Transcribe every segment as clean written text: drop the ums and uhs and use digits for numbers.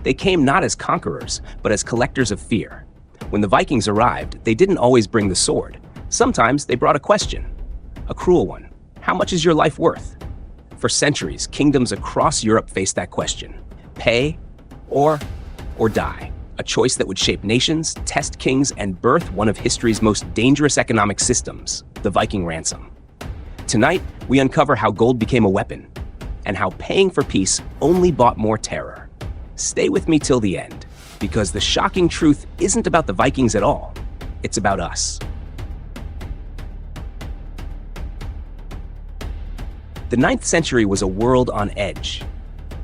They came not as conquerors, but as collectors of fear. When the Vikings arrived, they didn't always bring the sword. Sometimes they brought a question, a cruel one. How much is your life worth? For centuries, kingdoms across Europe faced that question. Pay or die. A choice that would shape nations, test kings, and birth one of history's most dangerous economic systems, the Viking ransom. Tonight, we uncover how gold became a weapon, and how paying for peace only bought more terror. Stay with me till the end, because the shocking truth isn't about the Vikings at all. It's about us. The 9th century was a world on edge.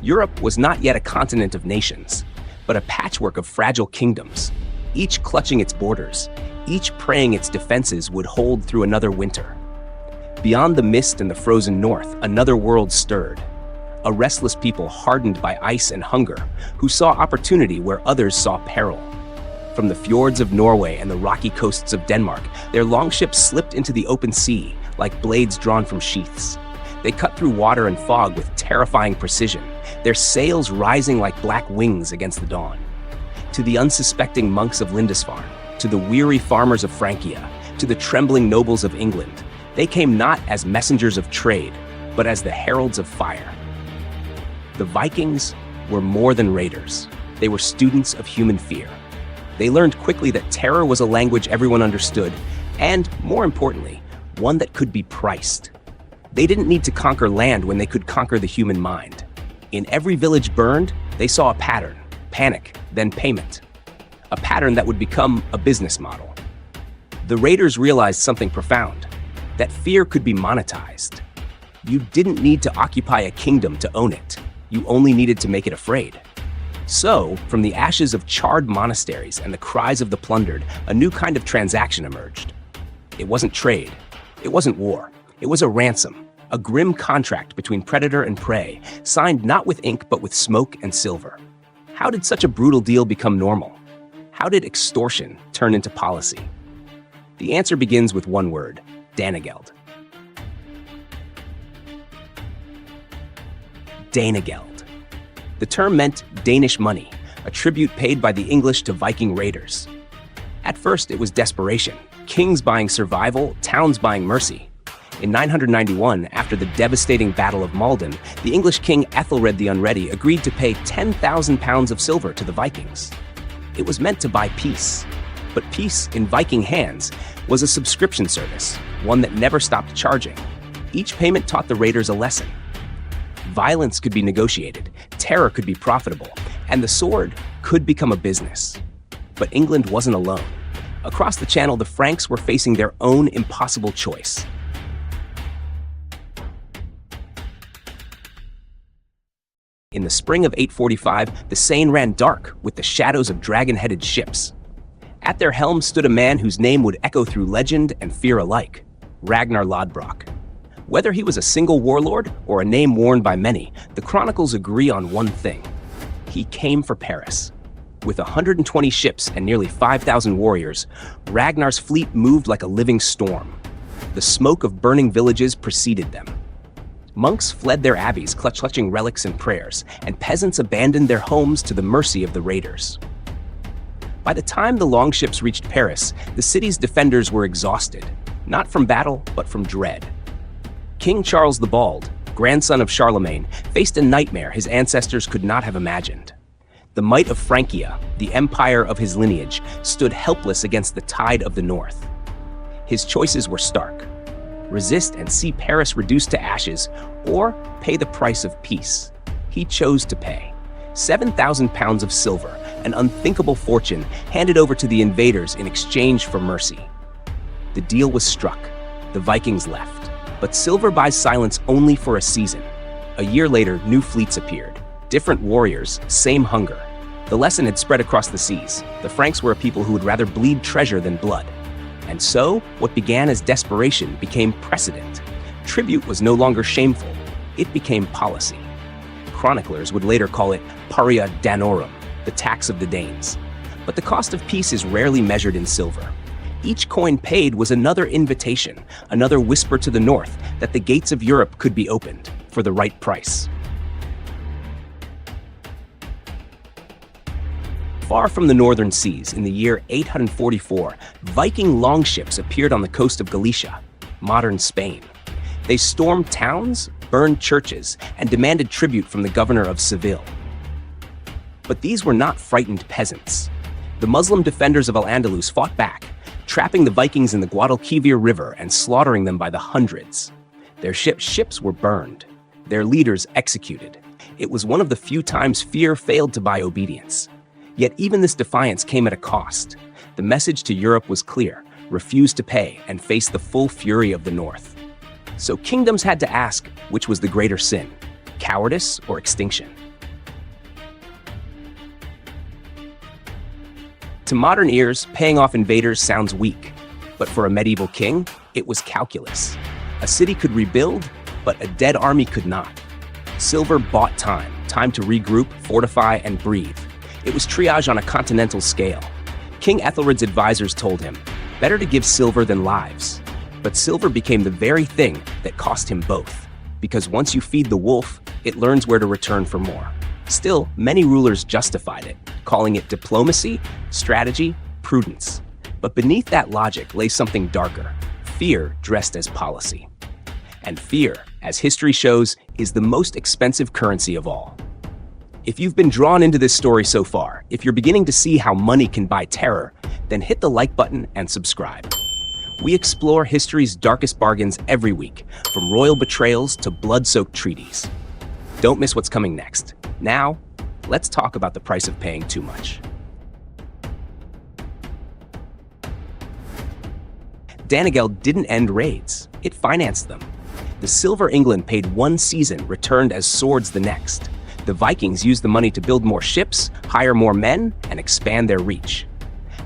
Europe was not yet a continent of nations, but a patchwork of fragile kingdoms, each clutching its borders, each praying its defenses would hold through another winter. Beyond the mist and the frozen north, another world stirred. A restless people hardened by ice and hunger, who saw opportunity where others saw peril. From the fjords of Norway and the rocky coasts of Denmark, their longships slipped into the open sea like blades drawn from sheaths. They cut through water and fog with terrifying precision, their sails rising like black wings against the dawn. To the unsuspecting monks of Lindisfarne, to the weary farmers of Francia, to the trembling nobles of England, they came not as messengers of trade, but as the heralds of fire. The Vikings were more than raiders. They were students of human fear. They learned quickly that terror was a language everyone understood, and, more importantly, one that could be priced. They didn't need to conquer land when they could conquer the human mind. In every village burned, they saw a pattern: panic, then payment. A pattern that would become a business model. The raiders realized something profound, that fear could be monetized. You didn't need to occupy a kingdom to own it. You only needed to make it afraid. So, from the ashes of charred monasteries and the cries of the plundered, a new kind of transaction emerged. It wasn't trade. It wasn't war. It was a ransom, a grim contract between predator and prey, signed not with ink but with smoke and silver. How did such a brutal deal become normal? How did extortion turn into policy? The answer begins with one word: Danegeld. Danegeld. The term meant Danish money, a tribute paid by the English to Viking raiders. At first, it was desperation. Kings buying survival, towns buying mercy. In 991, after the devastating Battle of Malden, the English king Aethelred the Unready agreed to pay 10,000 pounds of silver to the Vikings. It was meant to buy peace. But peace, in Viking hands, was a subscription service, one that never stopped charging. Each payment taught the raiders a lesson. Violence could be negotiated, terror could be profitable, and the sword could become a business. But England wasn't alone. Across the Channel, the Franks were facing their own impossible choice. In the spring of 845, the Seine ran dark with the shadows of dragon-headed ships. At their helm stood a man whose name would echo through legend and fear alike: Ragnar Lodbrok. Whether he was a single warlord or a name worn by many, the chronicles agree on one thing: he came for Paris. With 120 ships and nearly 5,000 warriors, Ragnar's fleet moved like a living storm. The smoke of burning villages preceded them. Monks fled their abbeys, clutching relics and prayers, and peasants abandoned their homes to the mercy of the raiders. By the time the longships reached Paris, the city's defenders were exhausted, not from battle, but from dread. King Charles the Bald, grandson of Charlemagne, faced a nightmare his ancestors could not have imagined. The might of Francia, the empire of his lineage, stood helpless against the tide of the north. His choices were stark: resist and see Paris reduced to ashes, or pay the price of peace. He chose to pay. 7,000 pounds of silver, an unthinkable fortune, handed over to the invaders in exchange for mercy. The deal was struck. The Vikings left. But silver buys silence only for a season. A year later, new fleets appeared. Different warriors, same hunger. The lesson had spread across the seas. The Franks were a people who would rather bleed treasure than blood. And so, what began as desperation became precedent. Tribute was no longer shameful. It became policy. Chroniclers would later call it paria Danorum, the tax of the Danes. But the cost of peace is rarely measured in silver. Each coin paid was another invitation, another whisper to the north that the gates of Europe could be opened for the right price. Far from the northern seas, in the year 844, Viking longships appeared on the coast of Galicia, modern Spain. They stormed towns, burned churches, and demanded tribute from the governor of Seville. But these were not frightened peasants. The Muslim defenders of Al-Andalus fought back, trapping the Vikings in the Guadalquivir River and slaughtering them by the hundreds. Their ships were burned, their leaders executed. It was one of the few times fear failed to buy obedience. Yet even this defiance came at a cost. The message to Europe was clear: refuse to pay and face the full fury of the North. So kingdoms had to ask, which was the greater sin, cowardice or extinction? To modern ears, paying off invaders sounds weak, but for a medieval king, it was calculus. A city could rebuild, but a dead army could not. Silver bought time to regroup, fortify, and breathe. It was triage on a continental scale. King Aethelred's advisors told him, better to give silver than lives. But silver became the very thing that cost him both, because once you feed the wolf, it learns where to return for more. Still, many rulers justified it, calling it diplomacy, strategy, prudence. But beneath that logic lay something darker: fear dressed as policy. And fear, as history shows, is the most expensive currency of all. If you've been drawn into this story so far, if you're beginning to see how money can buy terror, then hit the like button and subscribe. We explore history's darkest bargains every week, from royal betrayals to blood-soaked treaties. Don't miss what's coming next. Now, let's talk about the price of paying too much. Danegeld didn't end raids, it financed them. The Silver England paid one season, returned as swords the next. The Vikings used the money to build more ships, hire more men, and expand their reach.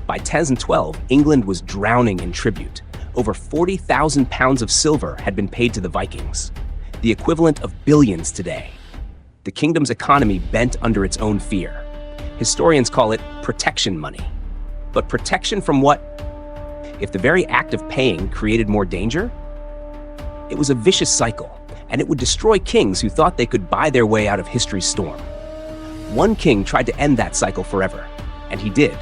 By 1012, England was drowning in tribute. Over 40,000 pounds of silver had been paid to the Vikings, the equivalent of billions today. The kingdom's economy bent under its own fear. Historians call it protection money. But protection from what? If the very act of paying created more danger? It was a vicious cycle, and it would destroy kings who thought they could buy their way out of history's storm. One king tried to end that cycle forever, and he did,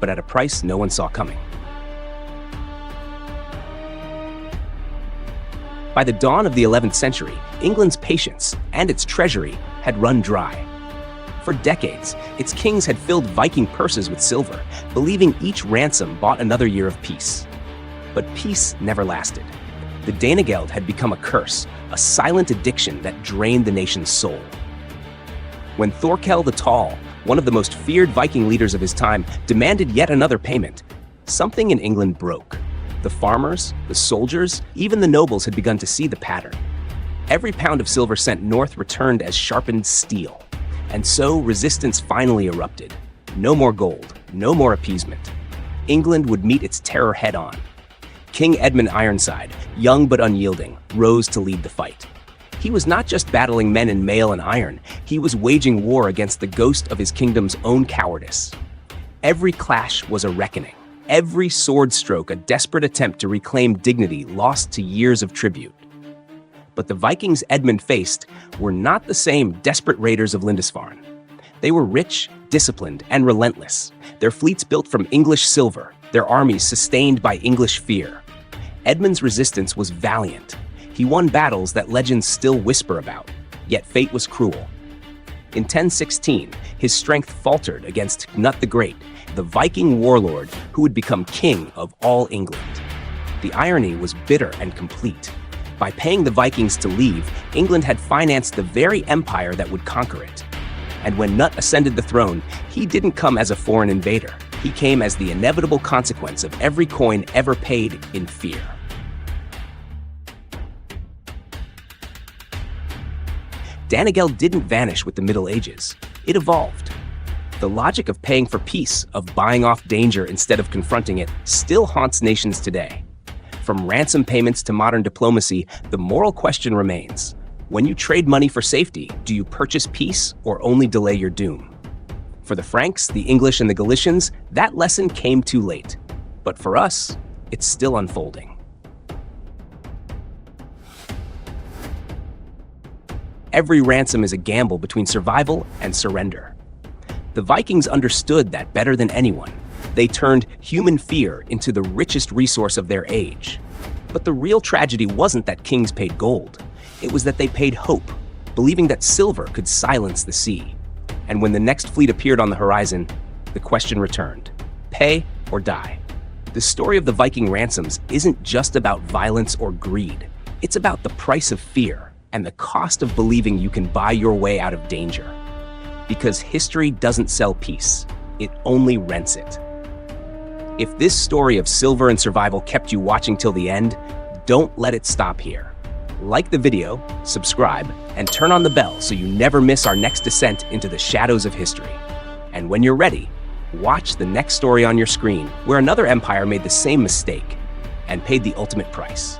but at a price no one saw coming. By the dawn of the 11th century, England's patience and its treasury had run dry. For decades, its kings had filled Viking purses with silver, believing each ransom bought another year of peace. But peace never lasted. The Danegeld had become a curse, a silent addiction that drained the nation's soul. When Thorkel the Tall, one of the most feared Viking leaders of his time, demanded yet another payment, something in England broke. The farmers, the soldiers, even the nobles had begun to see the pattern. Every pound of silver sent north returned as sharpened steel. And so resistance finally erupted. No more gold, no more appeasement. England would meet its terror head-on. King Edmund Ironside, young but unyielding, rose to lead the fight. He was not just battling men in mail and iron, he was waging war against the ghost of his kingdom's own cowardice. Every clash was a reckoning. Every sword stroke a desperate attempt to reclaim dignity lost to years of tribute. But the Vikings Edmund faced were not the same desperate raiders of Lindisfarne. They were rich, disciplined, and relentless. Their fleets built from English silver, their armies sustained by English fear. Edmund's resistance was valiant. He won battles that legends still whisper about, yet fate was cruel. In 1016, his strength faltered against Knut the Great, the Viking warlord who would become king of all England. The irony was bitter and complete. By paying the Vikings to leave, England had financed the very empire that would conquer it. And when Knut ascended the throne, he didn't come as a foreign invader. He came as the inevitable consequence of every coin ever paid in fear. Danegeld didn't vanish with the Middle Ages. It evolved. The logic of paying for peace, of buying off danger instead of confronting it, still haunts nations today. From ransom payments to modern diplomacy, the moral question remains: when you trade money for safety, do you purchase peace or only delay your doom? For the Franks, the English, and the Galicians, that lesson came too late. But for us, it's still unfolding. Every ransom is a gamble between survival and surrender. The Vikings understood that better than anyone. They turned human fear into the richest resource of their age. But the real tragedy wasn't that kings paid gold. It was that they paid hope, believing that silver could silence the sea. And when the next fleet appeared on the horizon, the question returned: pay or die? The story of the Viking ransoms isn't just about violence or greed. It's about the price of fear and the cost of believing you can buy your way out of danger. Because history doesn't sell peace, it only rents it. If this story of silver and survival kept you watching till the end, don't let it stop here. Like the video, subscribe, and turn on the bell so you never miss our next descent into the shadows of history. And when you're ready, watch the next story on your screen where another empire made the same mistake and paid the ultimate price.